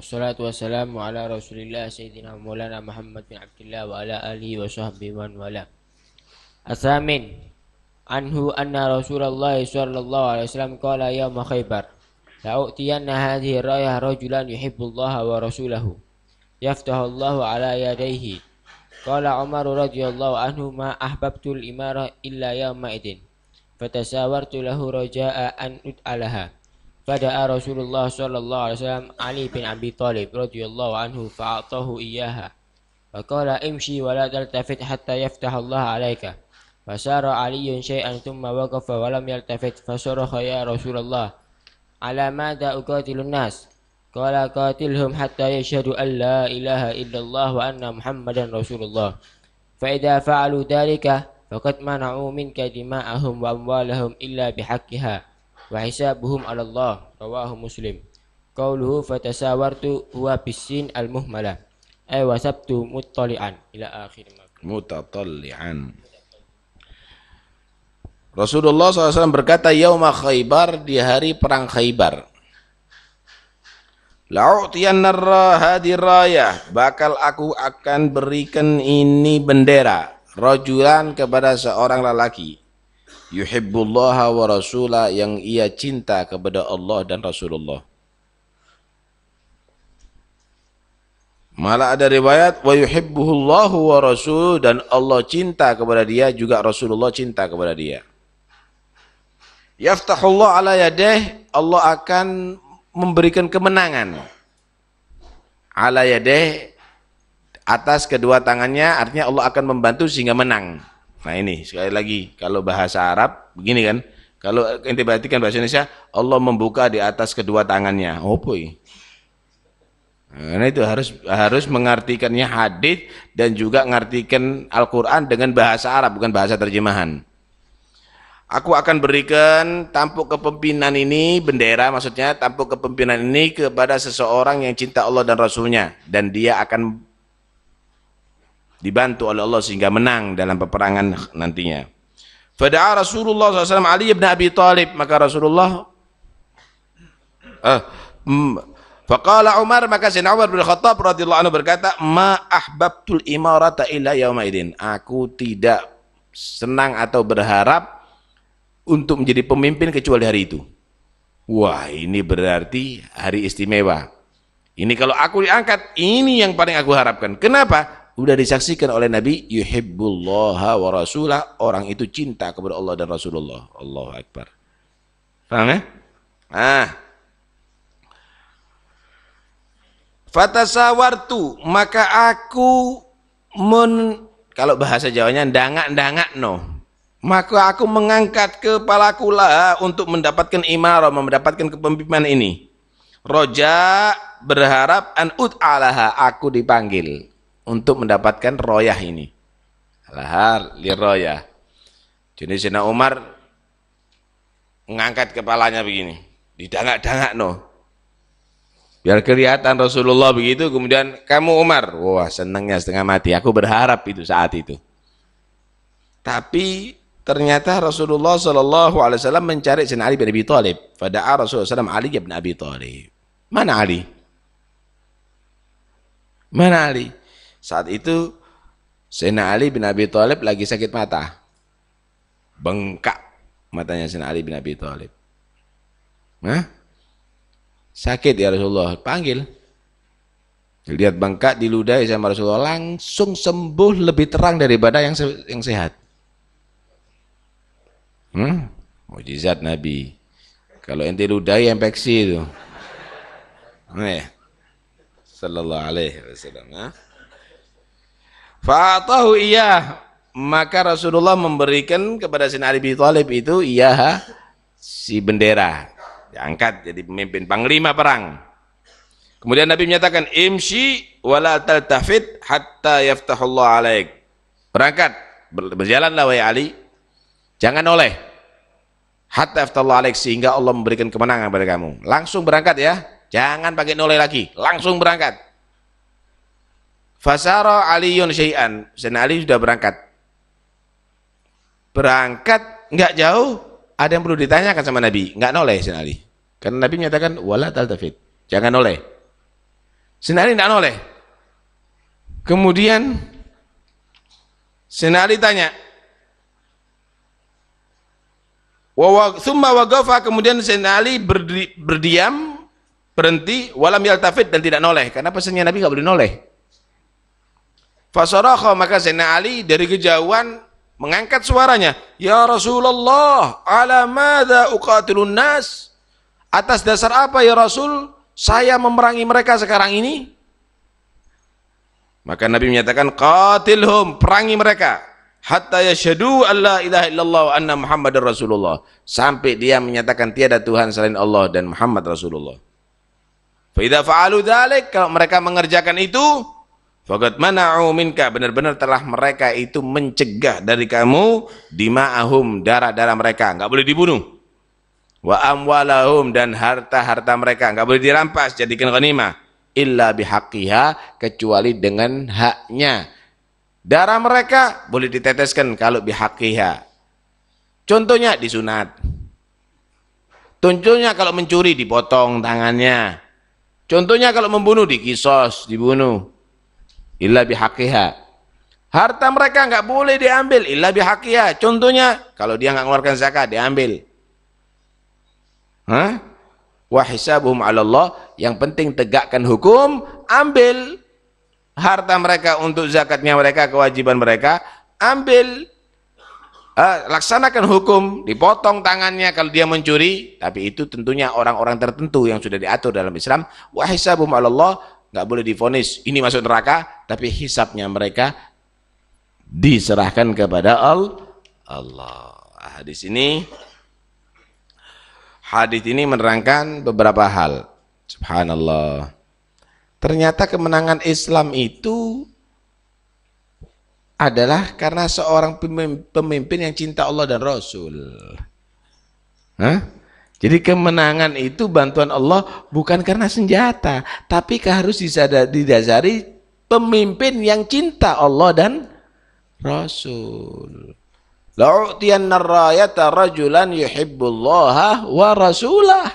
Wassalatu wassalamu ala Rasulillah Sayyidina Maulana Muhammad bin Abdullah wa ala alihi wa sahbihi wa wala. Asamin anhu anna Rasulullah sallallahu alaihi wasallam qala yauma Khaybar la'utiyanna hadhihi rayah rajulan yuhibbullaha wa rasulahu yaftahu Allahu ala yadayhi. Qala Umar radhiyallahu anhu ma ahbabtul imara illa yauma idin fatasawartu lahu raja'a an ud'alaha. Fada'a Rasulullah sallallahu alaihi wasallam Ali bin Abi Thalib radhiyallahu anhu fa'atahu iyyaha. Faqala imshi wa la taltafit hatta yaftaha Allah 'alaika. Fasara Aliyun syai'an thumma waqafa wa lam yaltafit fasarakha ya Rasulullah ala madza uqatilun nas. Qala qatilhum hatta yashhadu an la ilaha illallah wa anna Muhammadan Rasulullah. Fa idza fa'alu dhalika faqad mana'u minka dima'ahum wa amwalahum illa bihaqqiha. Wa hisabuhum 'ala Allah. Rawahu Muslim. Qauluhu fatasawartu huwa bisin al-muhmalah ay wasabtu muttali'an ila akhir mutatalli'an. Rasulullah SAW berkata yauma Khaybar, di hari perang Khaybar, la'utiyanna hadhihi rayah, bakal aku akan berikan ini bendera, rajulan kepada seorang lelaki, yuhibbullaha wa rasulah, yang ia cinta kepada Allah dan Rasulullah. Malah ada riwayat wa yuhibbuhullahu wa rasul, dan Allah cinta kepada dia, juga Rasulullah cinta kepada dia. Yaftahullah ala yadeh, Allah akan memberikan kemenangan. Ala yadeh, atas kedua tangannya, artinya Allah akan membantu sehingga menang. Nah ini sekali lagi, kalau bahasa Arab begini kan, kalau ente perhatikan bahasa Indonesia, Allah membuka di atas kedua tangannya. Oh boy. Nah itu harus mengartikannya hadits dan juga mengartikan Al-Quran dengan bahasa Arab, bukan bahasa terjemahan. Aku akan berikan tampuk kepemimpinan ini, bendera maksudnya, tampuk kepemimpinan ini kepada seseorang yang cinta Allah dan Rasulnya, dan dia akan dibantu oleh Allah sehingga menang dalam peperangan nantinya. Fada'a Rasulullah SAW Ali bin Abi Thalib, maka Rasulullah faqala Umar, maka Sayyidina Umar bin Khattab radhiyallahu anhu berkata, ma ahbabtul imarata illa yauma idin, aku tidak senang atau berharap untuk menjadi pemimpin kecuali hari itu. Wah, ini berarti hari istimewa. Ini kalau aku diangkat, ini yang paling aku harapkan. Kenapa? Udah disaksikan oleh Nabi, yuhibbullaha wa rasulah, orang itu cinta kepada Allah dan Rasulullah. Allahu Akbar. Paham ya? Fatasawartu, maka aku kalau bahasa Jawanya ndangak-ndangak no. Maka aku mengangkat kepalaku lah untuk mendapatkan imarah, mendapatkan kepemimpinan ini. Roja, berharap an ud'alaha, aku dipanggil untuk mendapatkan royah ini. Lahar liroyah. Jadi Sayyidina Umar mengangkat kepalanya begini, didangak-dangak no. Biar kelihatan Rasulullah begitu, kemudian kamu Umar, wah senangnya setengah mati. Aku berharap itu saat itu. Tapi ternyata Rasulullah SAW mencari Sayyidina Ali bin Abi Thalib. Fada'a Rasulullah SAW Ali bin Abi Thalib. Mana Ali? Mana Ali? Saat itu Sayyidina Ali bin Abi Thalib lagi sakit mata. Bengkak matanya Sayyidina Ali bin Abi Thalib. Sakit ya Rasulullah, panggil. Lihat bengkak, diludahi sama Rasulullah, langsung sembuh lebih terang daripada yang sehat. Mujizat Nabi. Kalau ente ludahi infeksi itu. Sallallahu alaihi wasallam. Fa'atahu iyah, maka Rasulullah memberikan kepada Sayyidina Ali bin Thalib itu iyah, si bendera, diangkat jadi pemimpin panglima perang. Kemudian Nabi menyatakan imshi wala taltafit hatta yaftahullah alaik, berangkat, berjalanlah wahai Ali, jangan oleh hatta yaftahullah alaik, sehingga Allah memberikan kemenangan kepada kamu. Langsung berangkat ya, jangan pakai noleh lagi, langsung berangkat. Fasara Aliyun syai'an, Sayyidina Ali sudah berangkat. Berangkat enggak jauh, ada yang perlu ditanyakan sama Nabi, enggak noleh Sayyidina Ali. Karena Nabi menyatakan wala taltafit, jangan noleh. Sayyidina Ali tidak noleh. Kemudian Sayyidina Ali tanya, summa waqafa, kemudian Sayyidina Ali berdiam, berhenti, walam yaltafit, dan tidak noleh, karena pesannya Nabi nggak boleh noleh. Fasarakha, maka Sayyidina Ali dari kejauhan mengangkat suaranya, ya Rasulullah, ala madza uqatilun nas, atas dasar apa ya Rasul saya memerangi mereka sekarang ini? Maka Nabi menyatakan, qatilhum, perangi mereka, hatta yashhadu an la ilaha illallah wa anna Muhammadar Rasulullah, sampai dia menyatakan tiada Tuhan selain Allah dan Muhammad Rasulullah. Fa idza fa'alu dzalik, kalau mereka mengerjakan itu, faqad mana'u minka, benar-benar telah mereka itu mencegah dari kamu dima'ahum, darah-darah mereka, enggak boleh dibunuh. Wa amwalahum, dan harta-harta mereka enggak boleh dirampas jadikan ghanimah, illa bihaqqiha, kecuali dengan haknya. Darah mereka boleh diteteskan kalau bihaqqiha. Contohnya disunat. Contohnya kalau mencuri dipotong tangannya. Contohnya kalau membunuh dikisos, dibunuh. Illa bihaqqiha. Harta mereka enggak boleh diambil illa bihaqqiha. Contohnya kalau dia enggak mengeluarkan zakat diambil. Wa hisabuhum 'ala Allah, yang penting tegakkan hukum, ambil harta mereka untuk zakatnya mereka, kewajiban mereka, ambil, laksanakan hukum, dipotong tangannya kalau dia mencuri, tapi itu tentunya orang-orang tertentu yang sudah diatur dalam Islam. Wa hisabuhum 'ala Allah, nggak boleh divonis ini masuk neraka, tapi hisabnya mereka diserahkan kepada Allah. Hadis ini menerangkan beberapa hal. Subhanallah. Ternyata kemenangan Islam itu adalah karena seorang pemimpin yang cinta Allah dan Rasul. Jadi kemenangan itu bantuan Allah bukan karena senjata, tapi harus didasari pemimpin yang cinta Allah dan Rasul. La'utiyanna ar-rayata rajulan yuhibbullaha wa rasulah.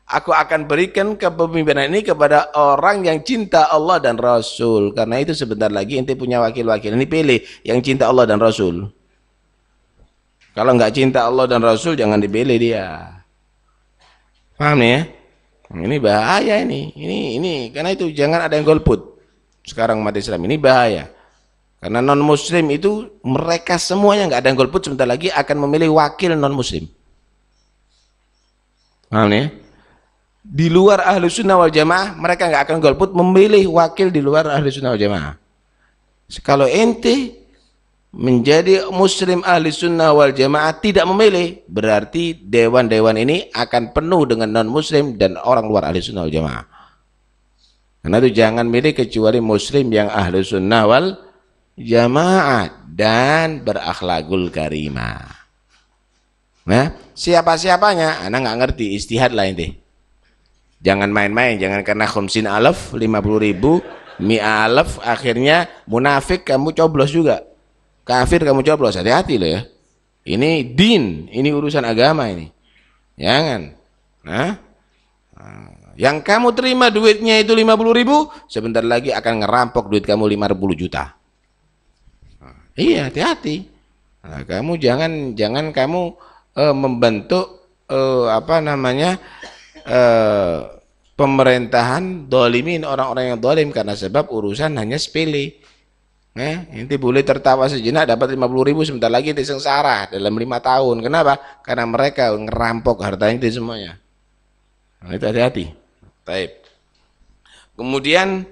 Aku akan berikan kepemimpinan ini kepada orang yang cinta Allah dan Rasul. Karena itu sebentar lagi ente punya wakil-wakil. Ini pilih yang cinta Allah dan Rasul. Kalau enggak cinta Allah dan Rasul jangan dipilih dia. Paham nih ya? Ini bahaya ini. Ini karena itu jangan ada yang golput. Sekarang umat Islam ini bahaya. Karena non-muslim itu mereka semuanya nggak ada yang golput, sebentar lagi akan memilih wakil non-muslim. Paham nih? Di luar ahlu sunnah wal jamaah mereka nggak akan golput memilih wakil di luar ahlu sunnah wal jamaah. Kalau ente menjadi muslim ahli sunnah wal jamaah tidak memilih, berarti dewan-dewan ini akan penuh dengan non-muslim dan orang luar ahli sunnah wal jamaah. Karena itu jangan milih kecuali muslim yang ahli sunnah wal jamaah dan berakhlakul karimah. Nah, siapa-siapanya anak nggak ngerti, istihad lah ini. Jangan main-main, jangan karena khumsin alaf 50.000 mi'alaf akhirnya munafik kamu coblos juga, kafir kamu coblos. Hati-hati loh ya, ini din, ini urusan agama ini, jangan. Yang kamu terima duitnya itu 50.000, sebentar lagi akan ngerampok duit kamu 50 juta. Iya, hati-hati. Nah, kamu jangan kamu membentuk pemerintahan dolimin, orang-orang yang dolim karena sebab urusan hanya sepele. Inti boleh tertawa sejenak dapat 50.000, sebentar lagi disengsara dalam 5 tahun. Kenapa? Karena mereka ngerampok hartanya itu semuanya. Nah, itu hati-hati. Baik. Kemudian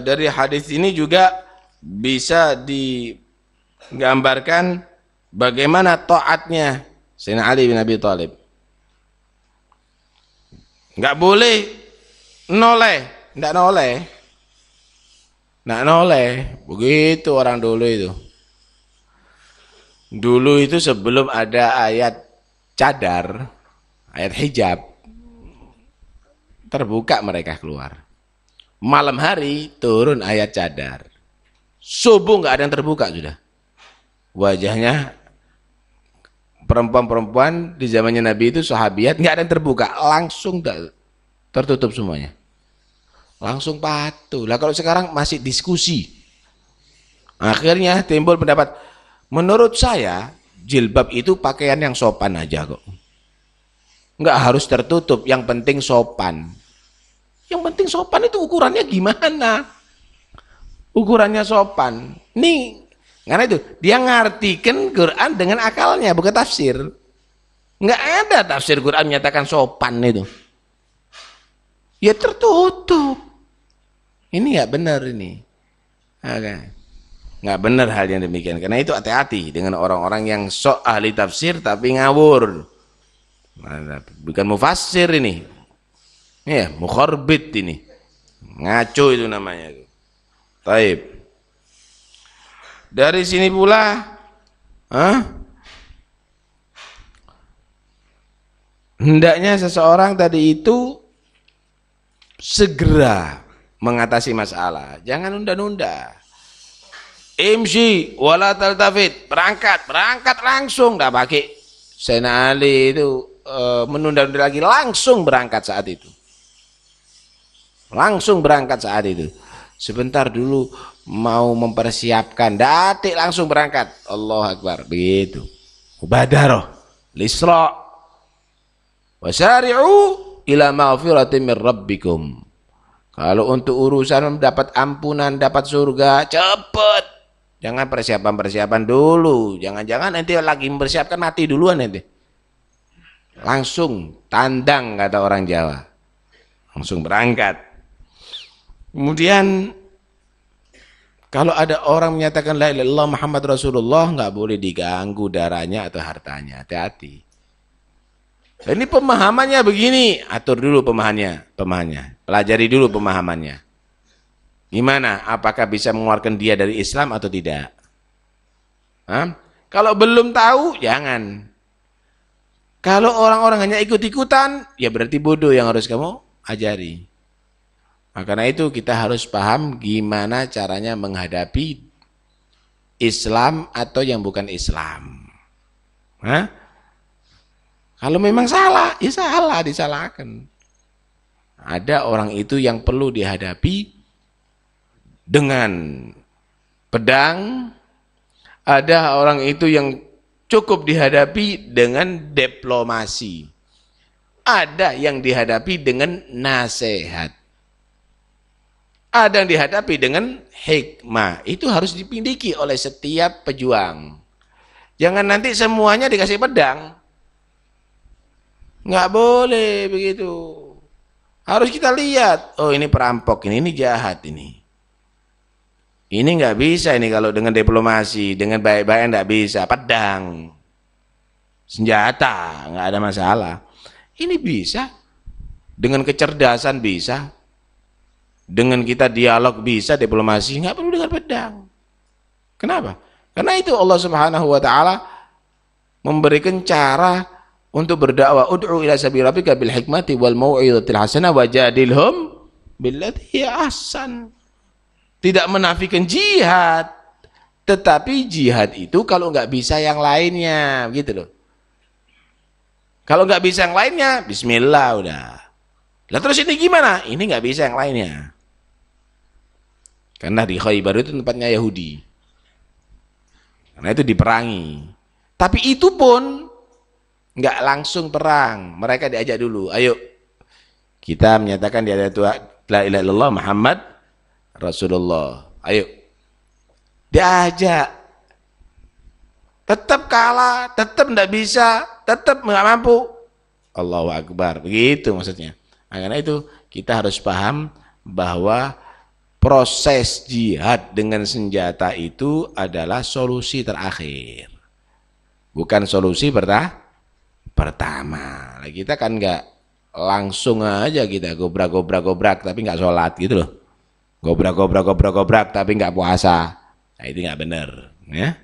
dari hadis ini juga bisa digambarkan bagaimana taatnya Sayyidina Ali bin Abi Thalib. Enggak boleh noleh, enggak noleh. Begitu orang dulu itu. Dulu itu sebelum ada ayat cadar, ayat hijab, terbuka mereka keluar. Malam hari turun ayat cadar. Subuh enggak ada yang terbuka sudah. Wajahnya perempuan-perempuan di zamannya Nabi itu sahabiat enggak ada yang terbuka, langsung tertutup semuanya. langsung patuh. Lah kalau sekarang masih diskusi. Akhirnya timbul pendapat, menurut saya jilbab itu pakaian yang sopan aja kok. Enggak harus tertutup, yang penting sopan. Yang penting sopan itu ukurannya gimana? Ukurannya sopan. Nih, karena itu dia ngartikan Quran dengan akalnya, bukan tafsir. Enggak ada tafsir Quran menyatakan sopan itu. Ya tertutup. Ini enggak benar ini. Oke. Nggak benar hal yang demikian. Karena itu hati-hati dengan orang-orang yang sok ahli tafsir tapi ngawur. Bukan mufassir ini. Ya, mukharbit ini. Ngaco itu namanya. Taib. Dari sini pula, hendaknya seseorang tadi itu segera mengatasi masalah. Jangan nunda-nunda. Imshi wala taltafit, berangkat langsung, enggak pakai Sayyidina Ali itu menunda-nunda lagi, langsung berangkat saat itu. Langsung berangkat saat itu. Sebentar dulu mau mempersiapkan, datik langsung berangkat. Allahu Akbar, begitu. Mubadarah lisra wasari'u ila maghfiratin min rabbikum. Kalau untuk urusan mendapat ampunan, dapat surga, cepat. Jangan persiapan-persiapan dulu. Jangan-jangan nanti lagi mempersiapkan mati duluan nanti. Langsung tandang kata orang Jawa. Langsung berangkat. Kemudian kalau ada orang menyatakan la ilaha illallah Muhammad Rasulullah, nggak boleh diganggu darahnya atau hartanya. Hati-hati. Ini pemahamannya begini, atur dulu pemahamannya. Pelajari dulu pemahamannya. Gimana? Apakah bisa mengeluarkan dia dari Islam atau tidak? Kalau belum tahu, jangan. Kalau orang-orang hanya ikut-ikutan, ya berarti bodoh yang harus kamu ajari. Karena itu kita harus paham gimana caranya menghadapi Islam atau yang bukan Islam. Kalau memang salah, ya salah, disalahkan. Ada orang itu yang perlu dihadapi dengan pedang, ada orang itu yang cukup dihadapi dengan diplomasi, ada yang dihadapi dengan nasihat, ada yang dihadapi dengan hikmah. Itu harus dipindiki oleh setiap pejuang. Jangan nanti semuanya dikasih pedang, nggak boleh begitu. Harus kita lihat, oh ini perampok, ini jahat ini. Ini nggak bisa ini kalau dengan diplomasi, dengan baik-baik nggak bisa. Pedang, senjata, nggak ada masalah. Ini bisa, dengan kecerdasan bisa, dengan kita dialog bisa, diplomasi, nggak perlu dengan pedang. Kenapa? Karena itu Allah Subhanahu Wa Taala memberikan cara untuk berdakwah. Ud'u ila sabili rabbika bil hikmati wal mau'izatil hasanah wajadilhum billati hiya ahsan. Tidak menafikan jihad, tetapi jihad itu kalau nggak bisa yang lainnya, gitu loh. Kalau nggak bisa yang lainnya, bismillah udah. Lah terus ini gimana? Ini nggak bisa yang lainnya. Karena di Khaybar itu tempatnya Yahudi. Karena itu diperangi. Tapi itu pun nggak langsung perang. Mereka diajak dulu. Ayo, kita menyatakan di ada Tuhan la ilaha illallah Muhammad Rasulullah. Ayo. Diajak. Tetap kalah, tetap tidak bisa, tetap nggak mampu. Allahu Akbar. Begitu maksudnya. Nah, karena itu kita harus paham bahwa proses jihad dengan senjata itu adalah solusi terakhir. Bukan solusi pertama. Nah, kita kan nggak langsung aja kita gobrak tapi nggak sholat gitu loh. Gobrak tapi nggak puasa. Nah, itu nggak benar, ya.